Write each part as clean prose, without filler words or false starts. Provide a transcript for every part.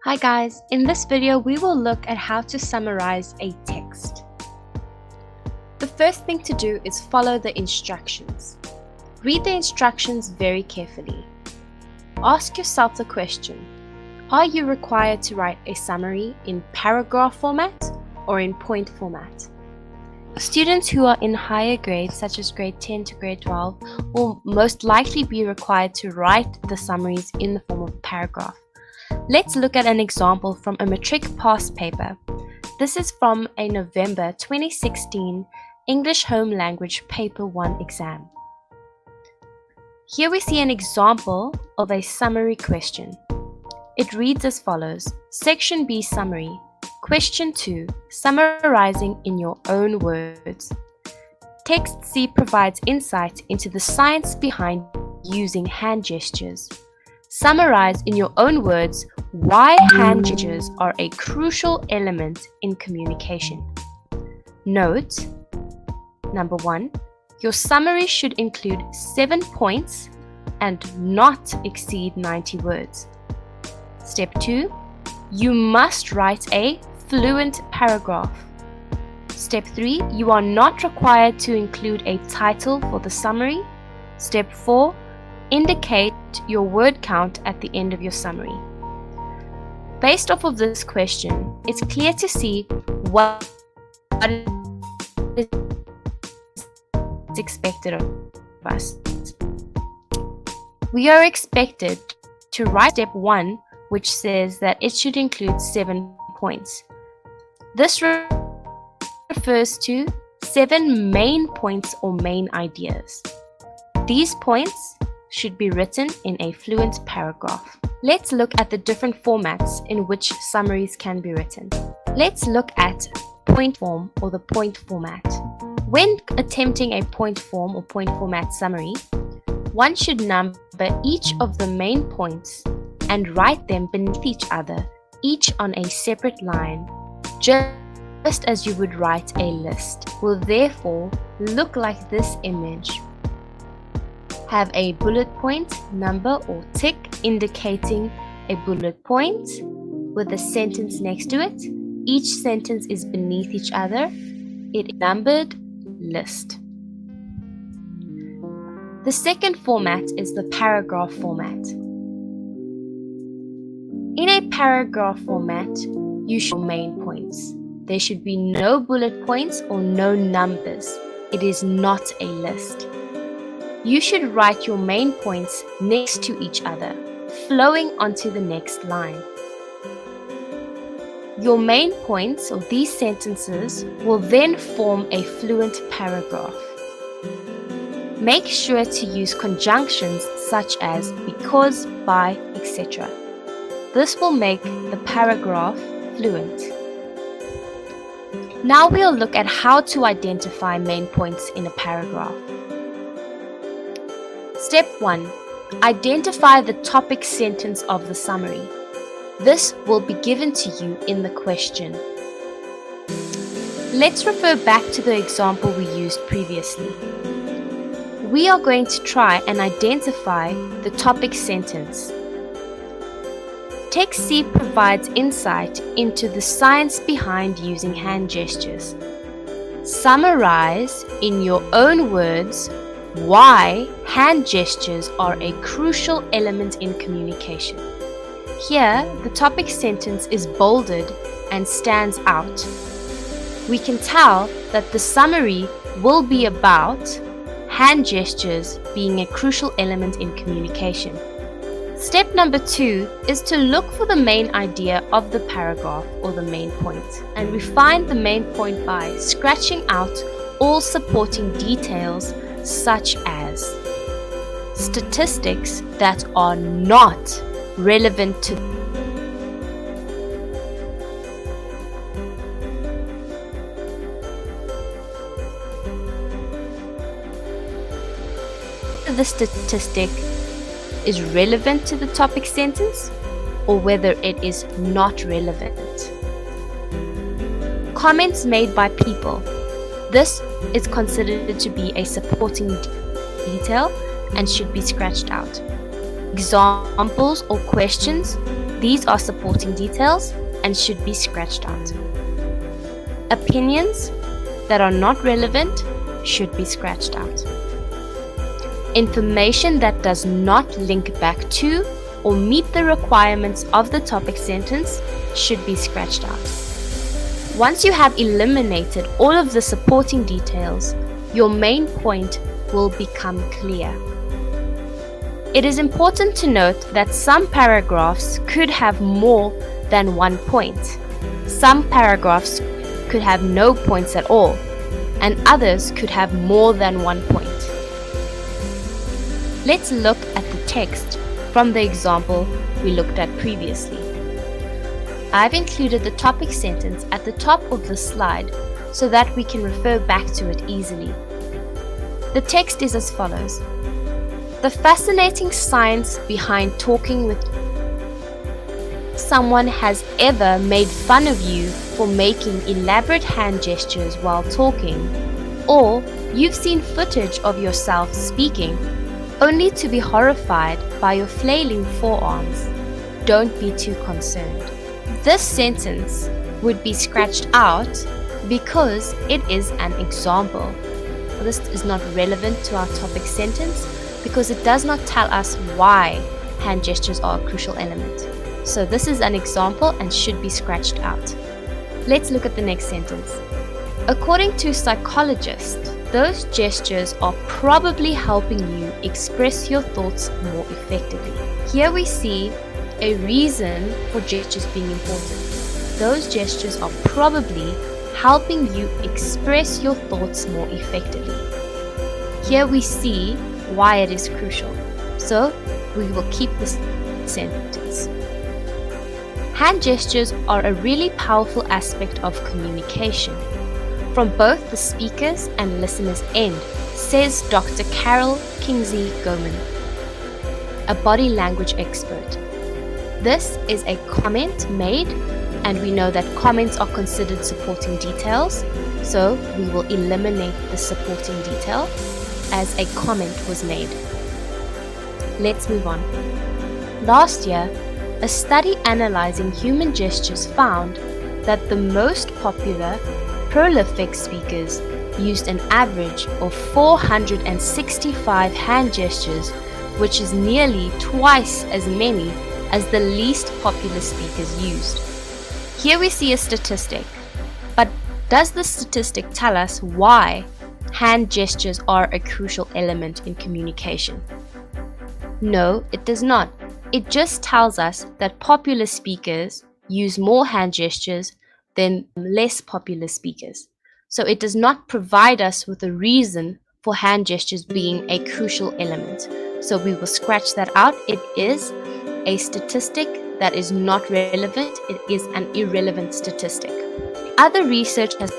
Hi guys, in this video we will look at how to summarize a text. The first thing to do is follow the instructions. Read the instructions very carefully. Ask yourself the question, are you required to write a summary in paragraph format or in point format? Students who are in higher grades such as grade 10 to grade 12 will most likely be required to write the summaries in the form of a paragraph. Let's look at an example from a matric pass paper. This is from a November 2016 English Home Language Paper 1 exam. Here we see an example of a summary question. It reads as follows. Section B summary. Question 2. Summarizing in your own words. Text C provides insight into the science behind using hand gestures. Summarize in your own words why hand gestures are a crucial element in communication. Note, number 1, your summary should include 7 points and not exceed 90 words. Step 2, you must write a fluent paragraph. Step 3, you are not required to include a title for the summary. Step 4, indicate your word count at the end of your summary. Based off of this question, it's clear to see what is expected of us. We are expected to write step 1, which says that it should include 7 points. This refers to 7 main points or main ideas. These points should be written in a fluent paragraph. Let's look at the different formats in which summaries can be written. Let's look at point form or the point format. When attempting a point form or point format summary, one should number each of the main points and write them beneath each other, each on a separate line, just as you would write a list. Will therefore look like this image. Have a bullet point, number or tick indicating a bullet point with a sentence next to it. Each sentence is beneath each other. It is numbered list. The second format is the paragraph format. In a paragraph format, you show main points. There should be no bullet points or no numbers. It is not a list. You should write your main points next to each other, flowing onto the next line. Your main points of these sentences will then form a fluent paragraph. Make sure to use conjunctions such as because, by, etc. This will make the paragraph fluent. Now we'll look at how to identify main points in a paragraph. Step 1. Identify the topic sentence of the summary. This will be given to you in the question. Let's refer back to the example we used previously. We are going to try and identify the topic sentence. Text C provides insight into the science behind using hand gestures. Summarize in your own words why hand gestures are a crucial element in communication. Here, the topic sentence is bolded and stands out. We can tell that the summary will be about hand gestures being a crucial element in communication. Step number 2 is to look for the main idea of the paragraph or the main point, and we find the main point by scratching out all supporting details such as statistics that are not relevant to the statistic is relevant to the topic sentence or whether it is not relevant. Comments made by people. This is considered to be a supporting detail and should be scratched out. Examples or questions. These are supporting details and should be scratched out. Opinions that are not relevant should be scratched out. Information that does not link back to or meet the requirements of the topic sentence should be scratched out. Once you have eliminated all of the supporting details, your main point will become clear. It is important to note that some paragraphs could have more than one point. Some paragraphs could have no points at all, and others could have more than one point. Let's look at the text from the example we looked at previously. I've included the topic sentence at the top of the slide so that we can refer back to it easily. The text is as follows. The fascinating science behind talking with someone has ever made fun of you for making elaborate hand gestures while talking, or you've seen footage of yourself speaking only to be horrified by your flailing forearms. Don't be too concerned. This sentence would be scratched out because it is an example. This is not relevant to our topic sentence because it does not tell us why hand gestures are a crucial element. So this is an example and should be scratched out. Let's look at the next sentence. According to psychologists, those gestures are probably helping you express your thoughts more effectively. Here we see a reason for gestures being important. Those gestures are probably helping you express your thoughts more effectively. Here we see why it is crucial. So we will keep this sentence. Hand gestures are a really powerful aspect of communication from both the speaker's and listener's end, says Dr. Carol Kingsley-Goman, a body language expert. This is a comment made, and we know that comments are considered supporting details, so we will eliminate the supporting detail as a comment was made. Let's move on. Last year, a study analyzing human gestures found that the most popular prolific speakers used an average of 465 hand gestures, which is nearly twice as many as the least popular speakers used. Here we see a statistic, but does the statistic tell us why hand gestures are a crucial element in communication? No, it does not. It just tells us that popular speakers use more hand gestures than less popular speakers. So it does not provide us with a reason for hand gestures being a crucial element. So we will scratch that out. It is a statistic that is not relevant. It is an irrelevant statistic. Other research has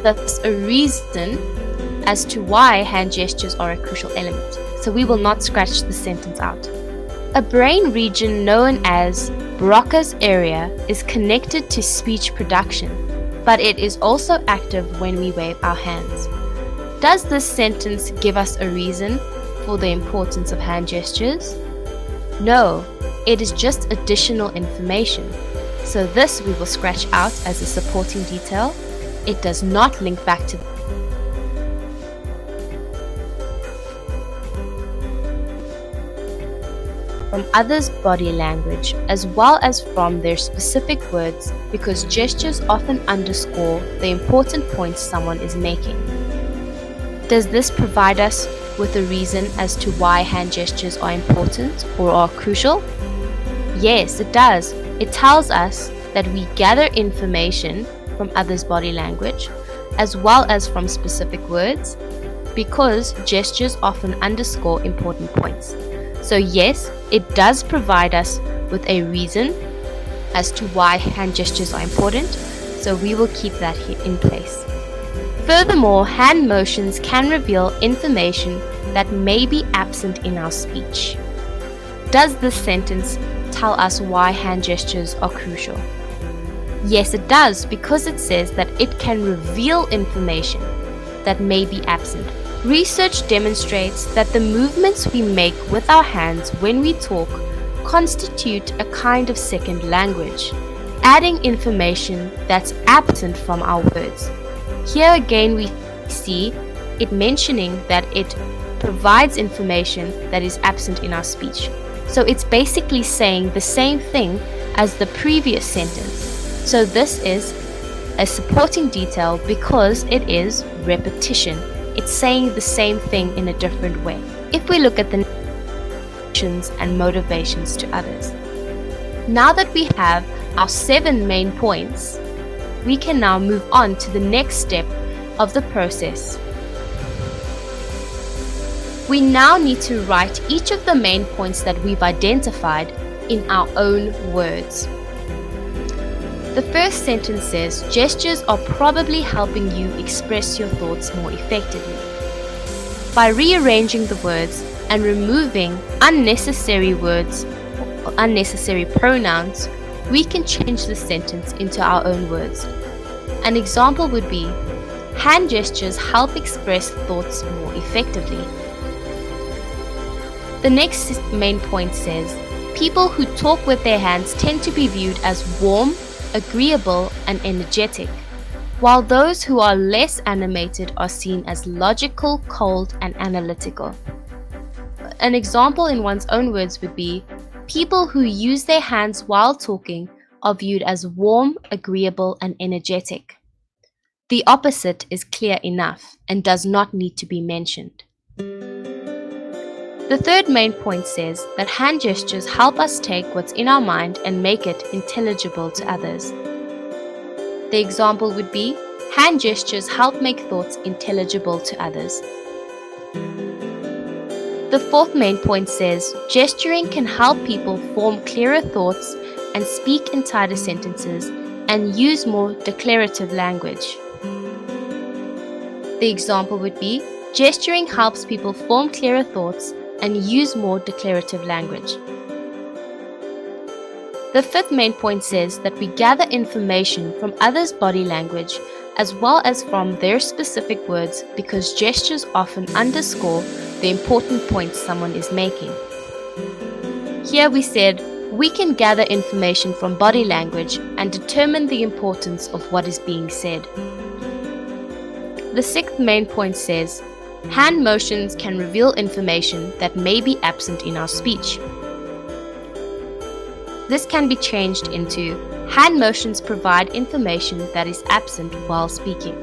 us a reason as to why hand gestures are a crucial element. So we will not scratch the sentence out. A brain region known as Broca's area is connected to speech production, but it is also active when we wave our hands. Does this sentence give us a reason for the importance of hand gestures? No, it is just additional information. So this we will scratch out as a supporting detail. It does not link back to from others' body language as well as from their specific words, because gestures often underscore the important points someone is making. Does this provide us with a reason as to why hand gestures are important or are crucial? Yes, it does. It tells us that we gather information from others' body language as well as from specific words, because gestures often underscore important points. So yes, it does provide us with a reason as to why hand gestures are important, so we will keep that here in place. Furthermore, hand motions can reveal information that may be absent in our speech. Does this sentence tell us why hand gestures are crucial? Yes, it does, because it says that it can reveal information that may be absent. Research demonstrates that the movements we make with our hands when we talk constitute a kind of second language, adding information that's absent from our words. Here again we see it mentioning that it provides information that is absent in our speech. So it's basically saying the same thing as the previous sentence. So this is a supporting detail because it is repetition. It's saying the same thing in a different way. If we look at the actions and motivations to others. Now that we have our 7 main points, we can now move on to the next step of the process. We now need to write each of the main points that we've identified in our own words. The first sentence says, gestures are probably helping you express your thoughts more effectively. By rearranging the words and removing unnecessary words or unnecessary pronouns, we can change the sentence into our own words. An example would be, hand gestures help express thoughts more effectively. The next main point says, people who talk with their hands tend to be viewed as warm, agreeable, and energetic, while those who are less animated are seen as logical, cold, and analytical. An example in one's own words would be, people who use their hands while talking are viewed as warm, agreeable, and energetic. The opposite is clear enough and does not need to be mentioned. The third main point says that hand gestures help us take what's in our mind and make it intelligible to others. The example would be, hand gestures help make thoughts intelligible to others. The fourth main point says, gesturing can help people form clearer thoughts and speak in tighter sentences and use more declarative language. The example would be, gesturing helps people form clearer thoughts and use more declarative language. The fifth main point says that we gather information from others' body language as well as from their specific words, because gestures often underscore the important points someone is making. Here we said we can gather information from body language and determine the importance of what is being said. The sixth main point says, hand motions can reveal information that may be absent in our speech. This can be changed into, hand motions provide information that is absent while speaking.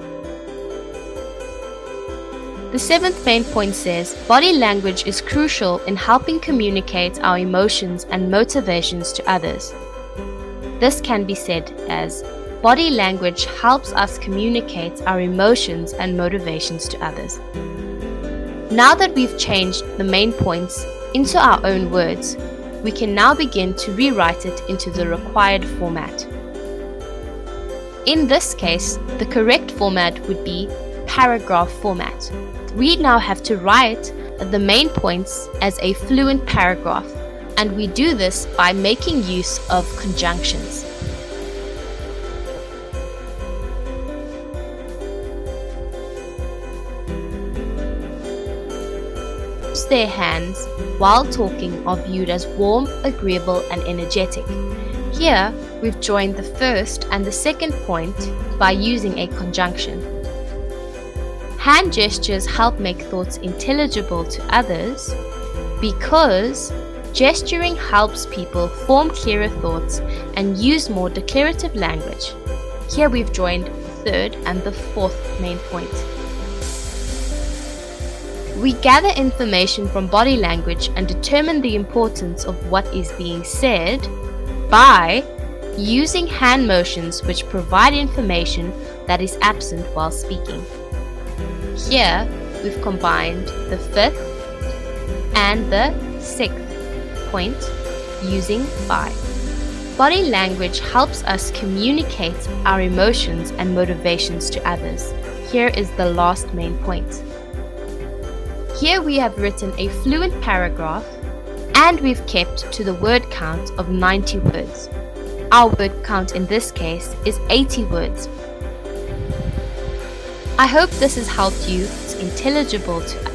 The seventh main point says, body language is crucial in helping communicate our emotions and motivations to others. This can be said as, body language helps us communicate our emotions and motivations to others. Now that we've changed the main points into our own words, we can now begin to rewrite it into the required format. In this case, the correct format would be paragraph format. We now have to write the main points as a fluent paragraph, and we do this by making use of conjunctions. Their hands while talking are viewed as warm, agreeable, and energetic. Here, we've joined the first and the second point by using a conjunction. Hand gestures help make thoughts intelligible to others because gesturing helps people form clearer thoughts and use more declarative language. Here we've joined the third and the fourth main point. We gather information from body language and determine the importance of what is being said by using hand motions which provide information that is absent while speaking. Here, we've combined the fifth and the sixth point using by. Body language helps us communicate our emotions and motivations to others. Here is the last main point. Here we have written a fluent paragraph and we've kept to the word count of 90 words. Our word count in this case is 80 words. I hope this has helped you. It's intelligible to